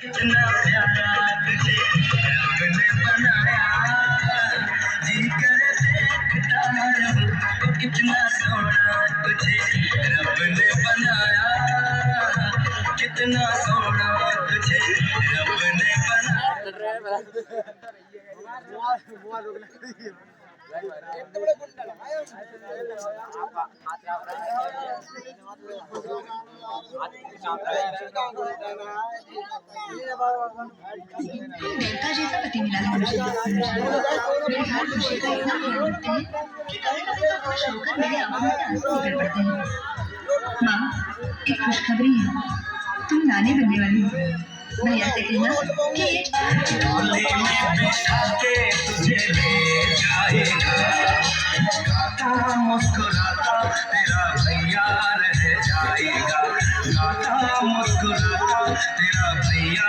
कितना प्यारा तुझे रब ने बनाया, जी करे देखता रहूं। ओ कितना सोना तुझे रब ने बनाया, कितना सोना तुझे रब ने बनाया। मेनका जैसा पति मिला है मुझे। मेरे हाथ खुशी का इतना ख्याल रखते हैं कि कभी कभी तो खुश होकर मेरी आंखों में आंसू निकल पड़ते हैं। माँ, एक खुशखबरी है, तुम नानी बनने वाली हो। भैया से कहना कि ये डोली में बिठा के तुझे ले जाएगा, गाता मुस्कुराता तेरा भैया रह जाएगा, गाता मुस्कुराता तेरा भैया